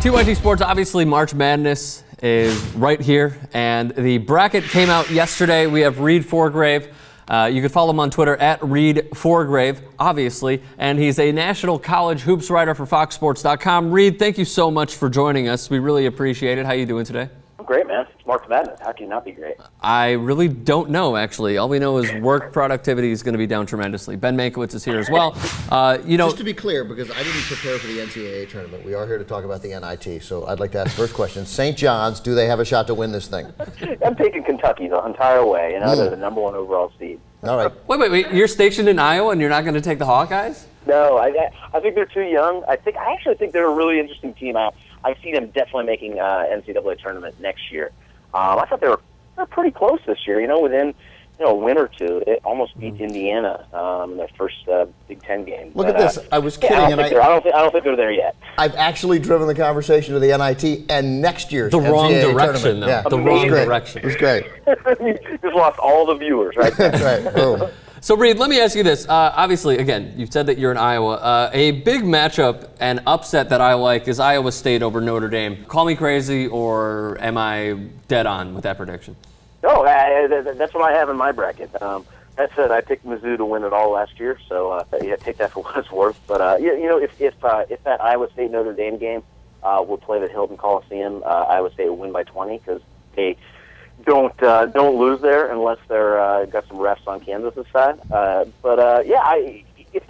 TYTSports, obviously March Madness is right here, and the bracket came out yesterday. We have Reid Forgrave. You can follow him on Twitter at Reid Forgrave, obviously, and he's a national college hoops writer for FoxSports.com. Reid, thank you so much for joining us. We really appreciate it. How are you doing today? I'm great, man. It's March Madness. How can you not be great? I really don't know, actually. All we know is work productivity is going to be down tremendously. Ben Mankiewicz is here as well. Just to be clear, because I didn't prepare for the NCAA tournament, we are here to talk about the NIT, so I'd like to ask the first question. St. John's, do they have a shot to win this thing? I'm taking Kentucky the entire way. You know, they're the #1 overall seed. All right. Wait. You're stationed in Iowa and you're not going to take the Hawkeyes? No, I think they're too young. I actually think they're a really interesting team. I see them definitely making NCAA tournament next year. I thought they were pretty close this year. You know, within a win or two, they almost beat Indiana in their first Big Ten game. Look at this. I was kidding. I don't think they're there yet. I've actually driven the conversation to the NIT and next year's the wrong NCAA direction, tournament. though. Yeah. The wrong direction. It was great. You just lost all the viewers, right? That's right. Boom. So, Reid, let me ask you this. Obviously, again, you've said that you're in Iowa. A big matchup and upset that I like is Iowa State over Notre Dame. Call me crazy, or am I dead on with that prediction? No, that's what I have in my bracket. That said, I picked Mizzou to win it all last year, so yeah, take that for what it's worth. But if that Iowa State Notre Dame game would play at Hilton Coliseum, Iowa State would win by 20 because they don't lose there unless they're got some refs on Kansas' side. If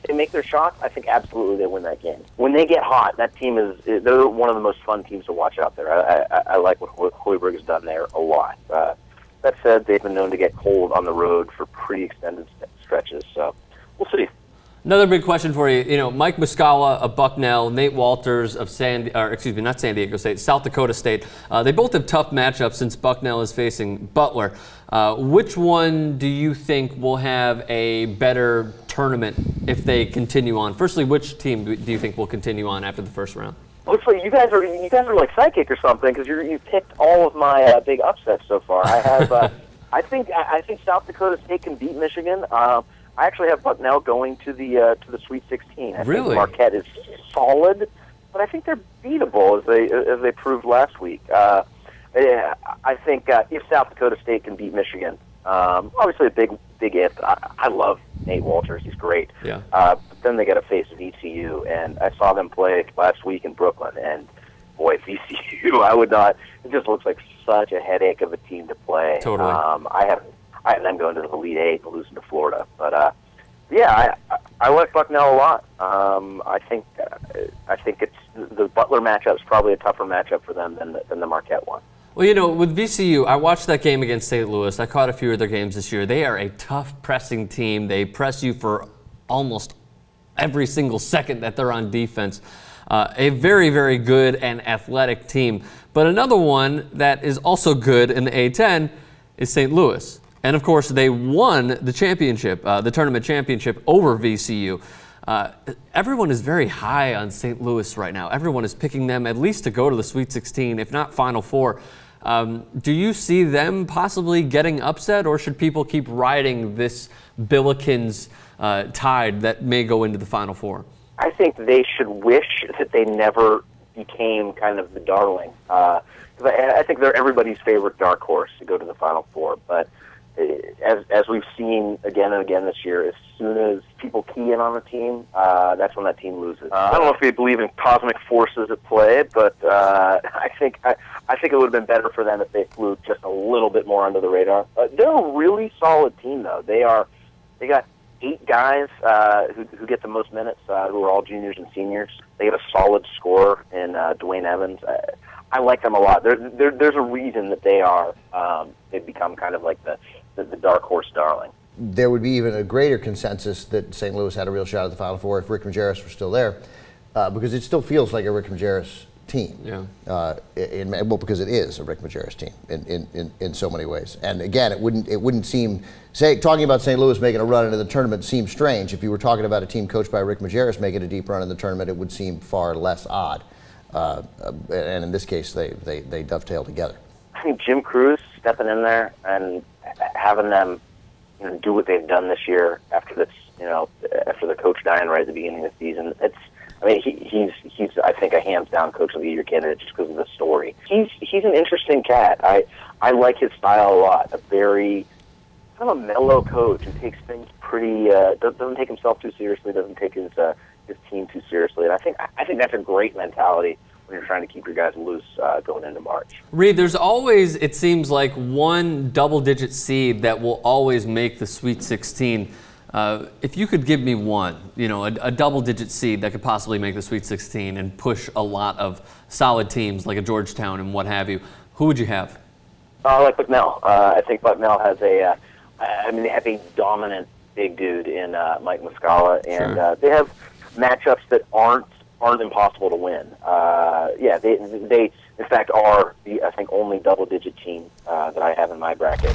they make their shots, I think absolutely they win that game. When they get hot, that team they're one of the most fun teams to watch out there. I like what Hoiberg has done there a lot. That said, they've been known to get cold on the road for pretty extended stretches, so we'll see. Another big question for you. You know, Mike Muscala of Bucknell, Nate Walters of not San Diego State, South Dakota State. They both have tough matchups since Bucknell is facing Butler. Which one do you think will have a better tournament if they continue on? Firstly, which team do you think will continue on after the first round? Looks like you guys are like psychic or something because you picked all of my big upsets so far. I have I think South Dakota State can beat Michigan. I actually have Bucknell going to the Sweet 16. I think Marquette is solid, but I think they're beatable as they proved last week. I think if South Dakota State can beat Michigan, obviously a big if. I love Nate Walters; he's great. Yeah. But then they got to face VCU, and I saw them play last week in Brooklyn, and boy, VCU, I would not. It just looks like such a headache of a team to play. Totally. I have them going to the Elite Eight and losing to Florida. But I like Bucknell a lot. I think it's the Butler matchup is probably a tougher matchup for them than the Marquette one. Well, you know, with VCU, I watched that game against St. Louis. I caught a few of their games this year. They are a tough pressing team. They press you for almost every single second that they're on defense. A very, very good and athletic team. But another one that is also good in the A10 is St. Louis. And, of course, they won the championship, the tournament championship over VCU. Everyone is very high on St. Louis right now. Everyone is picking them at least to go to the Sweet 16, if not Final Four. Do you see them possibly getting upset, or should people keep riding this Billikens tide that may go into the Final Four? I think they should wish that they never became kind of the darling. I think they're everybody's favorite dark horse to go to the Final Four, but as we've seen again and again this year, as soon as people key in on the team, that's when that team loses. I don't know if they believe in cosmic forces at play, but I think it would have been better for them if they flew just a little bit more under the radar. They're a really solid team, though. They got 8 guys who get the most minutes, who are all juniors and seniors. They get a solid scorer in Dwayne Evans. I like them a lot. There's a reason that they've become kind of like the dark horse darling. There would be even a greater consensus that St. Louis had a real shot at the Final Four if Rick Majerus were still there, because it still feels like a Rick Majerus team. Yeah. Well, because it is a Rick Majerus team in so many ways. And again, it wouldn't seem talking about St. Louis making a run into the tournament seems strange. If you were talking about a team coached by Rick Majerus making a deep run in the tournament, it would seem far less odd. And in this case, they dovetail together. I think Jim Cruz stepping in there and having them do what they've done this year after the coach dying right at the beginning of the season. I mean, he's I think a hands down Coach of the Year candidate just because of the story. He's an interesting cat. I like his style a lot. A very kind of a mellow coach who takes things pretty doesn't take himself too seriously, doesn't take his team too seriously, and I think that's a great mentality when you're trying to keep your guys loose going into March. Reid, there's always, it seems like, one double-digit seed that will always make the Sweet 16. If you could give me one, a double-digit seed that could possibly make the Sweet 16 and push a lot of solid teams like a Georgetown and what have you, who would you have? I like Bucknell. I think Bucknell has they have a dominant big dude in Mike Muscala, and Sure. They have matchups that aren't impossible to win. They in fact are the only double-digit team that I have in my bracket.